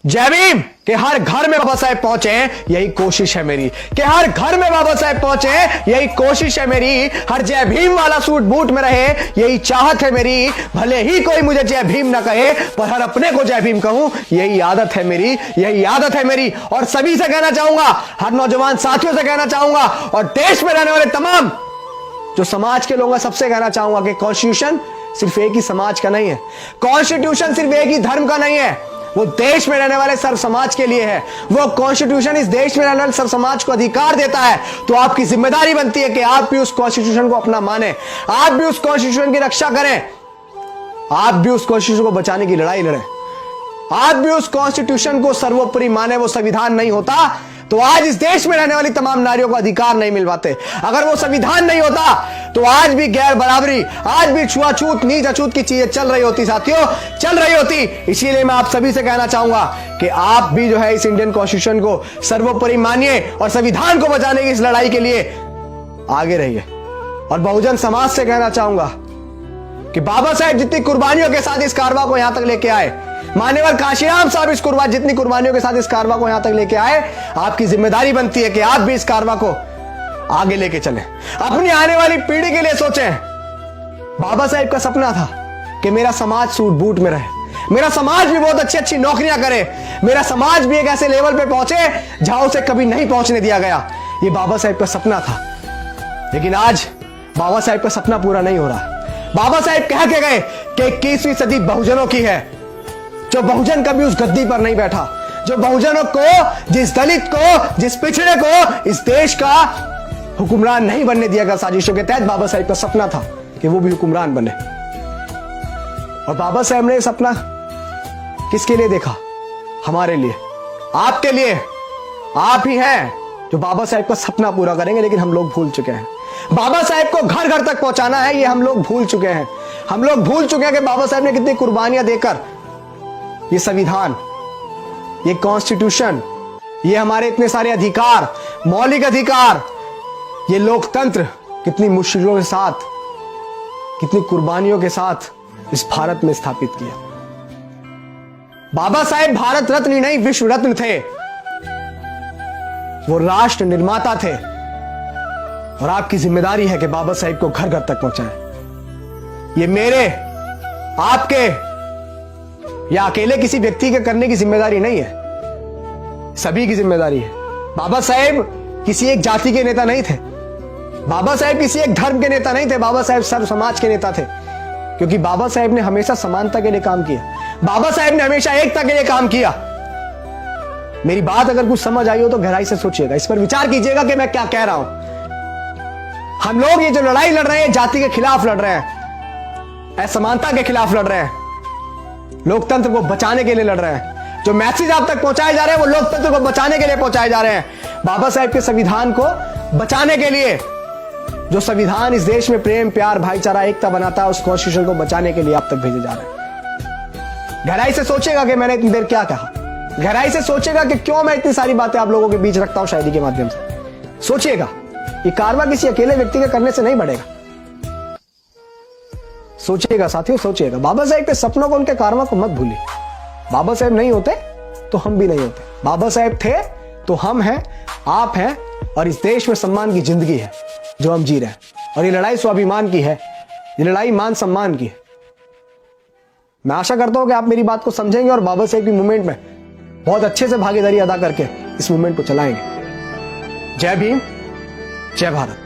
जय भीम कि हर घर में बाबा साहेब पहुंचे, यही कोशिश है मेरी। कि हर घर में बाबा साहेब पहुंचे, यही कोशिश है मेरी। हर जय भीम वाला सूट बूट में रहे, यही चाहत है मेरी। भले ही कोई मुझे जय भीम ना कहे, पर हर अपने को जय भीम कहूं, यही आदत है मेरी, यही आदत है मेरी। और सभी से कहना चाहूंगा, हर नौजवान साथियों से कहना चाहूंगा, और देश में रहने वाले तमाम जो समाज के लोग हैं, सबसे कहना चाहूंगा कि कॉन्स्टिट्यूशन सिर्फ एक ही समाज का नहीं है। कॉन्स्टिट्यूशन सिर्फ एक ही धर्म का नहीं है, वो देश में रहने वाले सर्व समाज के लिए है। वो कॉन्स्टिट्यूशन इस देश में रहने वाले सर्व समाज को अधिकार देता है। तो आपकी जिम्मेदारी बनती है कि आप भी उस कॉन्स्टिट्यूशन को अपना माने, आप भी उस कॉन्स्टिट्यूशन की रक्षा करें, आप भी उस कॉन्स्टिट्यूशन को बचाने की लड़ाई लड़ें, आप भी उस कॉन्स्टिट्यूशन को सर्वोपरि माने। वो संविधान नहीं होता तो आज इस देश में रहने वाली तमाम नारियों को अधिकार नहीं मिल पाते। अगर वो संविधान नहीं होता तो आज भी गैर बराबरी, आज भी छुआछूत नीच अछूत की चीजें चल रही होती साथियों, चल रही होती। इसीलिए मैं आप सभी से कहना चाहूंगा कि आप भी जो है इस इंडियन कॉन्स्टिट्यूशन को सर्वोपरि मानिए और संविधान को बचाने की इस लड़ाई के लिए आगे रहिए। और बहुजन समाज से कहना चाहूंगा कि बाबा साहेब जितनी कुर्बानियों के साथ इस कारवा को यहां तक लेके आए, मान्यवर काशीराम साहब इस जितनी कुर्बानियों के साथ इस कारवा को यहां तक लेके आए, आपकी जिम्मेदारी बनती है कि आप भी इस कारवा को आगे लेके चलें। अपनी आने वाली पीढ़ी के लिए सोचें। बाबा साहेब का सपना था कि मेरा समाज सूट बूट में रहे, मेरा समाज भी बहुत अच्छी अच्छी नौकरियां करे, मेरा समाज भी एक ऐसे लेवल पे पहुंचे जहां उसे कभी नहीं पहुंचने दिया गया। ये बाबा साहेब का सपना था। लेकिन आज बाबा साहेब का सपना पूरा नहीं हो रहा। बाबा साहेब कह के गए कि 21वीं सदी बहुजनों की है। जो बहुजन कभी उस गद्दी पर नहीं बैठा, जो बहुजनों को, जिस दलित को, जिस पिछड़े को इस देश का हुक्मरान नहीं बनने दिया गया, साजिशों के तहत बाबा साहेब का सपना था कि वो भी हुक्मरान बने। और बाबा साहेब ने सपना किसके लिए देखा? हमारे लिए, आपके लिए। आप ही हैं जो बाबा साहेब का सपना पूरा करेंगे, लेकिन हम लोग भूल चुके हैं। बाबा साहेब को घर घर तक पहुंचाना है, ये हम लोग भूल चुके हैं। हम लोग भूल चुके हैं कि बाबा साहेब ने कितनी कुर्बानियां देकर ये संविधान, ये कॉन्स्टिट्यूशन, ये हमारे इतने सारे अधिकार, मौलिक अधिकार, ये लोकतंत्र कितनी मुश्किलों के साथ, कितनी कुर्बानियों के साथ इस भारत में स्थापित किया। बाबा साहेब भारत रत्न ही नहीं, विश्व रत्न थे। वो राष्ट्र निर्माता थे। और आपकी जिम्मेदारी है कि बाबा साहेब को घर घर तक पहुंचाएं। ये मेरे, आपके या अकेले किसी व्यक्ति के करने की जिम्मेदारी नहीं है, सभी की जिम्मेदारी है। बाबा साहेब किसी एक जाति के नेता नहीं थे, बाबा साहेब किसी एक धर्म के नेता नहीं थे, बाबा साहेब सर्व समाज के नेता थे। क्योंकि बाबा साहेब ने हमेशा समानता के लिए काम किया, बाबा साहेब ने हमेशा एकता के लिए काम किया। मेरी बात अगर कुछ समझ आई हो तो गहराई से सोचिएगा, इस पर विचार कीजिएगा कि मैं क्या कह रहा हूं। हम लोग ये जो लड़ाई लड़ रहे हैं, जाति के खिलाफ लड़ रहे हैं, असमानता के खिलाफ लड़ रहे हैं, लोकतंत्र को बचाने के लिए लड़ रहे हैं। जो मैसेज आप तक पहुंचाए जा रहे हैं वो लोकतंत्र को बचाने के लिए पहुंचाए जा रहे हैं। बाबा साहेब के संविधान को बचाने के लिए, जो संविधान इस देश में प्रेम, प्यार, भाईचारा, एकता बनाता है, उस कॉन्स्टिट्यूशन को बचाने के लिए आप तक भेजे जा रहे हैं। गहराई से सोचेगा कि मैंने इतनी देर क्या कहा, गहराई से सोचेगा कि क्यों मैं इतनी सारी बातें आप लोगों के बीच रखता हूं शायरी के माध्यम से। सोचिएगा, ये कारवा किसी अकेले व्यक्ति के करने से नहीं बढ़ेगा। सोचिएगा साथियों, सोचिएगा। बाबा साहेब के सपनों को, उनके कारवा को मत भूलिए। बाबा साहेब नहीं होते तो हम भी नहीं होते। बाबा साहेब थे तो हम हैं, आप हैं, और इस देश में सम्मान की जिंदगी है जो हम जी रहे हैं। और ये लड़ाई स्वाभिमान की है, ये लड़ाई मान सम्मान की है। मैं आशा करता हूं कि आप मेरी बात को समझेंगे और बाबा साहेब की मूवमेंट में बहुत अच्छे से भागीदारी अदा करके इस मूवमेंट को चलाएंगे। जय भीम, जय भारत।